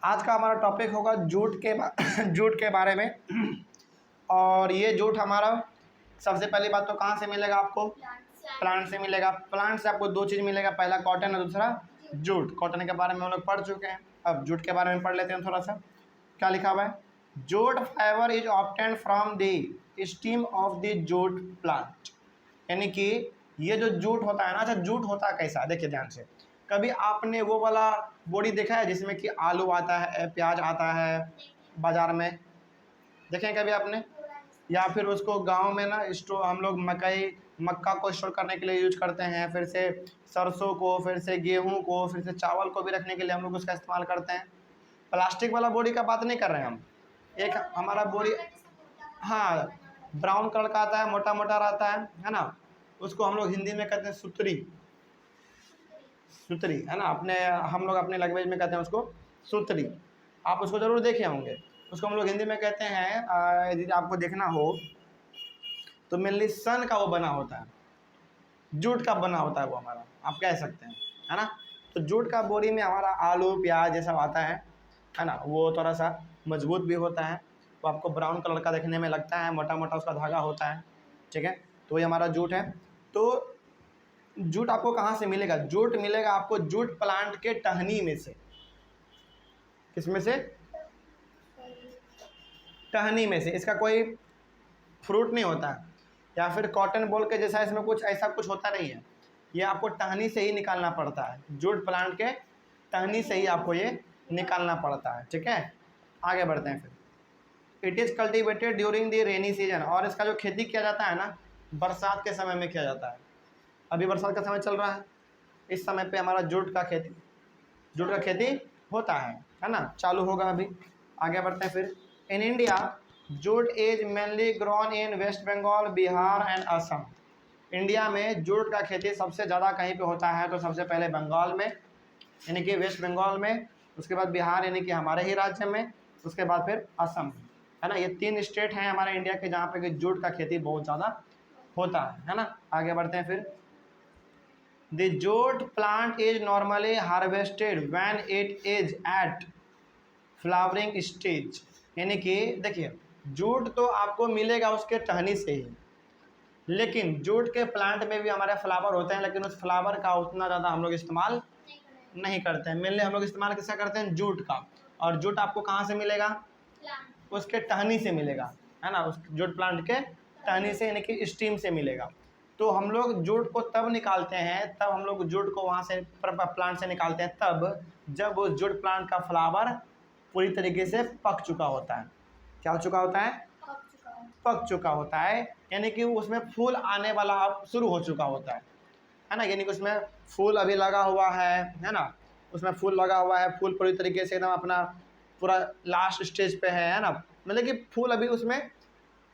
आज का हमारा टॉपिक होगा जूट के बारे में। और ये जूट हमारा सबसे पहली बात तो कहाँ से मिलेगा आपको? प्लांट से मिलेगा। प्लांट से आपको दो चीज़ मिलेगा, पहला कॉटन और दूसरा जूट। कॉटन के बारे में हम लोग पढ़ चुके हैं, अब जूट के बारे में पढ़ लेते हैं थोड़ा सा। क्या लिखा हुआ है? Jute fibre is obtained from the stem of the jute plant. यानी कि ये जो जूट होता है ना, अच्छा जूट होता है कैसा, देखिए ध्यान से। कभी आपने वो वाला बोरी देखा है जिसमें कि आलू आता है, प्याज आता है बाजार में, देखें कभी आपने? या फिर उसको गांव में ना स्टोर, हम लोग मक्का को स्टोर करने के लिए यूज करते हैं, फिर से सरसों को, फिर से गेहूं को, फिर से चावल को भी रखने के लिए हम लोग उसका इस्तेमाल करते हैं। प्लास्टिक वाला बोरी का बात नहीं कर रहे हैं हम। एक हमारा बोरी, हाँ, ब्राउन कलर का आता है, मोटा मोटा रहता है ना। उसको हम लोग हिंदी में कहते हैं सुतरी। सुतरी है ना, हम लोग अपने लैंग्वेज में कहते हैं उसको सुतरी। आप उसको ज़रूर देखे होंगे। उसको हम लोग हिंदी में कहते हैं, यदि आपको देखना हो तो मेनली सन का वो बना होता है, जूट का बना होता है वो हमारा, आप कह सकते हैं, है ना। तो जूट का बोरी में हमारा आलू प्याज ये सब आता है ना। वो थोड़ा सा मजबूत भी होता है, वो आपको ब्राउन कलर का देखने में लगता है, मोटा मोटा उसका धागा होता है, ठीक है। तो ये हमारा जूट है। तो जूट आपको कहाँ से मिलेगा? जूट मिलेगा आपको जूट प्लांट के टहनी में से। किस में से? टहनी में से। इसका कोई फ्रूट नहीं होता है, या फिर कॉटन बॉल के जैसा इसमें कुछ ऐसा कुछ होता नहीं है। ये आपको टहनी से ही निकालना पड़ता है, जूट प्लांट के टहनी से ही आपको ये निकालना पड़ता है, ठीक है। आगे बढ़ते हैं फिर। It is cultivated during the rainy season. और इसका जो खेती किया जाता है ना, बरसात के समय में किया जाता है। अभी बरसात का समय चल रहा है, इस समय पे हमारा जूट का खेती होता है ना, चालू होगा अभी। आगे बढ़ते हैं फिर। In India jute is mainly grown in West Bengal, Bihar and Assam. India में जूट का खेती सबसे ज़्यादा कहीं पे होता है तो सबसे पहले बंगाल में, यानी कि वेस्ट बंगाल में, उसके बाद बिहार यानी कि हमारे ही राज्य में, उसके बाद फिर असम, है ना। ये 3 स्टेट हैं हमारे इंडिया के जहाँ पे कि जूट का खेती बहुत ज़्यादा होता है ना। आगे बढ़ते हैं फिर। The jute plant is normally harvested when it is at flowering stage। यानी कि देखिए, जूट तो आपको मिलेगा उसके टहनी से ही, लेकिन जूट के प्लांट में भी हमारे फ्लावर होते हैं, लेकिन उस फ्लावर का उतना ज़्यादा हम लोग इस्तेमाल नहीं करते हैं। मेनली हम लोग इस्तेमाल किसका करते हैं? जूट का। और जूट आपको कहाँ से मिलेगा? उसके टहनी से मिलेगा, है ना। उस जूट प्लांट के टहनी से, यानी कि स्टीम से मिलेगा। तो हम लोग जूट को तब निकालते हैं, तब हम लोग जूट को वहाँ से प्लांट से निकालते हैं तब जब उस जूट प्लांट का फ्लावर पूरी तरीके से पक चुका होता है। क्या हो चुका होता है? पक चुका होता है, यानी कि उसमें फूल आने वाला अब शुरू हो चुका होता है ना। यानी कि उसमें फूल अभी लगा हुआ है ना। उसमें फूल लगा हुआ है, फूल पूरी तरीके से एकदम अपना पूरा लास्ट स्टेज पे है ना। मतलब कि फूल अभी उसमें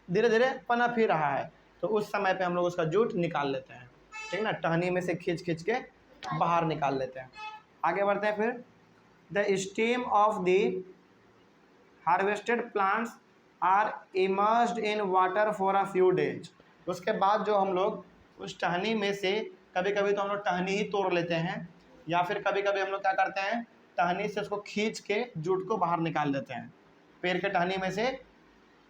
धीरे धीरे पनप ही रहा है, तो उस समय पे हम लोग उसका जूट निकाल लेते हैं, ठीक ना। टहनी में से खींच के बाहर निकाल लेते हैं। आगे बढ़ते हैं फिर। The stem of the harvested plants are immersed in water for a few days. उसके बाद जो हम लोग उस टहनी में से, कभी कभी तो हम लोग टहनी ही तोड़ लेते हैं, या फिर कभी कभी हम लोग क्या करते हैं, टहनी से उसको खींच के जूट को बाहर निकाल लेते हैं। पेड़ के टहनी में से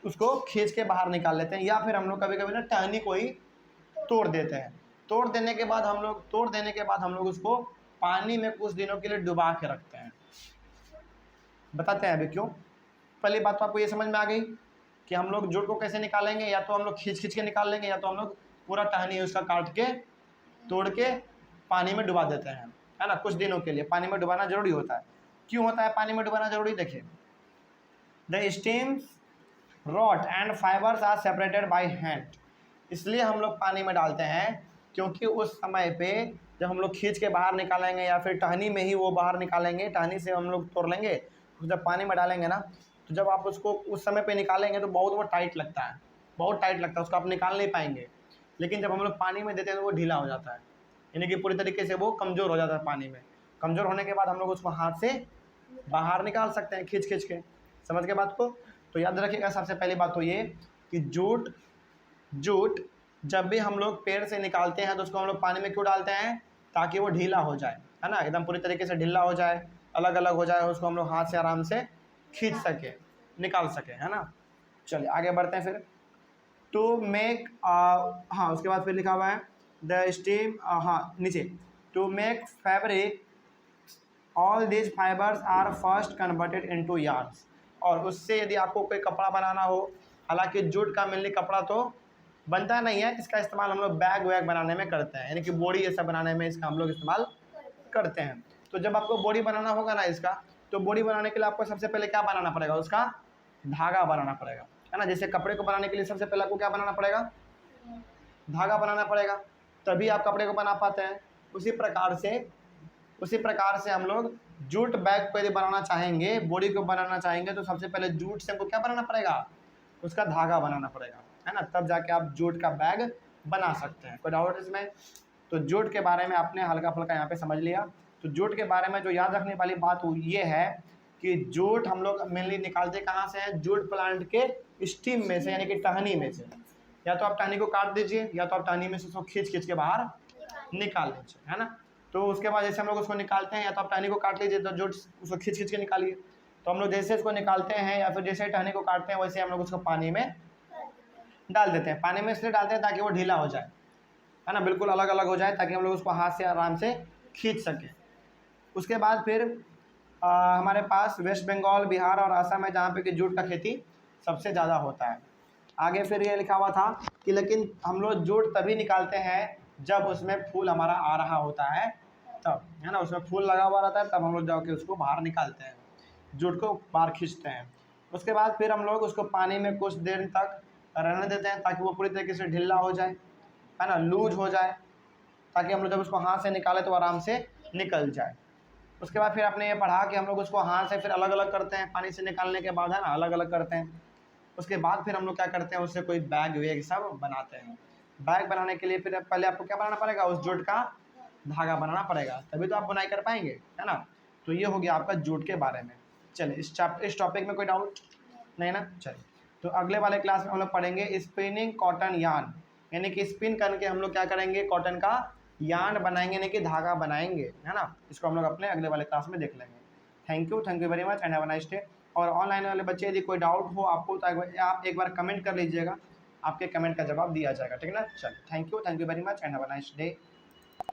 उसको खींच के बाहर निकाल लेते हैं, या फिर हम लोग कभी कभी ना टहनी को ही तोड़ देते हैं। तोड़ देने के बाद हम लोग उसको पानी में कुछ दिनों के लिए डुबा के रखते हैं। बताते हैं अभी क्यों। पहली बात तो आपको ये समझ में आ गई कि हम लोग जूट को कैसे निकालेंगे। या तो हम लोग खींच के निकाल लेंगे, या तो हम लोग पूरा टहनी उसका काट के तोड़ के पानी में डुबा देते हैं, है ना। कुछ दिनों के लिए पानी में डुबाना जरूरी होता है। क्यों होता है पानी में डुबाना जरूरी? देखिए, the stems rot and fibres are separated by hand. इसलिए हम लोग पानी में डालते हैं, क्योंकि उस समय पे जब हम लोग खींच के बाहर निकालेंगे, या फिर टहनी में ही वो बाहर निकालेंगे, टहनी से हम लोग तोड़ लेंगे, तो जब पानी में डालेंगे ना, तो जब आप उसको उस समय पे निकालेंगे तो बहुत वो टाइट लगता है, बहुत टाइट लगता है, उसको आप निकाल नहीं पाएंगे। लेकिन जब हम लोग पानी में देते हैं तो वो ढीला हो जाता है, यानी कि पूरी तरीके से वो कमज़ोर हो जाता है पानी में। कमज़ोर होने के बाद हम लोग उसको हाथ से बाहर निकाल सकते हैं, खींच के। समझ के बात को? तो याद रखिएगा, सबसे पहली बात तो ये कि जूट जब भी हम लोग पेड़ से निकालते हैं तो उसको हम लोग पानी में क्यों डालते हैं? ताकि वो ढीला हो जाए, है ना, एकदम पूरी तरीके से ढीला हो जाए, अलग अलग हो जाए, उसको हम लोग हाथ से आराम से खींच सके, निकाल सके, है ना। चलिए आगे बढ़ते हैं फिर। टू मेक, हाँ उसके बाद फिर लिखा हुआ है द स्टीम, हाँ नीचे, to make fabric all these fibres are first converted into yarns. और उससे यदि आपको कोई कपड़ा बनाना हो, हालांकि जूट का मेनली कपड़ा तो बनता नहीं है, इसका इस्तेमाल हम लोग बैग वैग बनाने में करते हैं, यानी कि बोरी ये सब बनाने में इसका हम लोग इस्तेमाल करते हैं। तो जब आपको बोरी बनाना होगा ना इसका, तो बोरी बनाने के लिए आपको सबसे पहले क्या बनाना पड़ेगा, उसका धागा बनाना पड़ेगा, है ना। जैसे कपड़े को बनाने के लिए सबसे पहले आपको क्या बनाना पड़ेगा, धागा बनाना पड़ेगा, तभी आप कपड़े को बना पाते हैं। उसी प्रकार से हम लोग जूट बैग को यदि बनाना चाहेंगे, बोरी को बनाना चाहेंगे, तो सबसे पहले जूट से हमको क्या बनाना पड़ेगा, उसका धागा बनाना पड़ेगा, है ना, तब जाके आप जूट का बैग बना सकते हैं। कोई डाउट इसमें? तो जूट के बारे में आपने हल्का फुल्का यहाँ पे समझ लिया। तो जूट के बारे में जो याद रखने वाली बात ये है कि जूट हम लोग मेनली निकालते कहाँ से हैं, जूट प्लांट के स्टीम में से, यानी कि टहनी में से। या तो आप टहनी को काट दीजिए, या तो आप टहनी में से उसको खींच खींच के बाहर निकाल लीजिए, है ना। तो उसके बाद जैसे हम लोग उसको निकालते हैं, या तो आप टहनी को काट लीजिए, तो जूट उसको खींच खींच के निकालिए। तो हम लोग जैसे इसको निकालते हैं, या फिर जैसे टहनी को काटते हैं, वैसे हम लोग उसको पानी में डाल देते हैं। पानी में इसलिए डालते हैं ताकि वो ढीला हो जाए, है ना, बिल्कुल अलग अलग हो जाए, ताकि हम लोग उसको हाथ से आराम से खींच सकें। उसके बाद फिर हमारे पास वेस्ट बंगाल, बिहार और असम है जहाँ पे कि जूट का खेती सबसे ज़्यादा होता है। आगे फिर ये लिखा हुआ था कि लेकिन हम लोग जूट तभी निकालते हैं जब उसमें फूल हमारा आ रहा होता है, तब, है ना, उसमें फूल लगा हुआ रहता है, तब हम लोग जाके उसको बाहर निकालते हैं, जूट को बाहर खींचते हैं। उसके बाद फिर हम लोग उसको पानी में कुछ देर तक रहने देते हैं, ताकि वो पूरी तरीके से ढीला हो जाए, है ना, लूज हो जाए, ताकि हम लोग जब उसको हाथ से निकालें तो आराम से निकल जाए। उसके बाद फिर आपने ये पढ़ा कि हम लोग उसको हाथ से फिर अलग अलग करते हैं, पानी से निकालने के बाद, है ना, अलग अलग करते हैं। उसके बाद फिर हम लोग क्या करते हैं, उससे कोई बैग वैग सब बनाते हैं। बैग बनाने के लिए फिर पहले आपको क्या बनाना पड़ेगा, उस जूट का धागा बनाना पड़ेगा, तभी तो आप बुनाई कर पाएंगे, है ना। तो ये हो गया आपका जूट के बारे में। चलिए इस टॉपिक में कोई डाउट नहीं ना। चलिए तो अगले वाले क्लास में हम लोग पढ़ेंगे स्पिनिंग कॉटन यार्न, यानी कि स्पिन करके हम लोग क्या करेंगे, कॉटन का यार्न बनाएंगे, यानी कि धागा बनाएंगे, है ना। इसको हम लोग अपने अगले वाले क्लास में देख लेंगे। Thank you very much and have a nice day. और ऑनलाइन वाले बच्चे यदि कोई डाउट हो आपको, तो आप एक बार कमेंट कर लीजिएगा, आपके कमेंट का जवाब दिया जाएगा, ठीक है ना। चलिए thank you very much and have a nice day.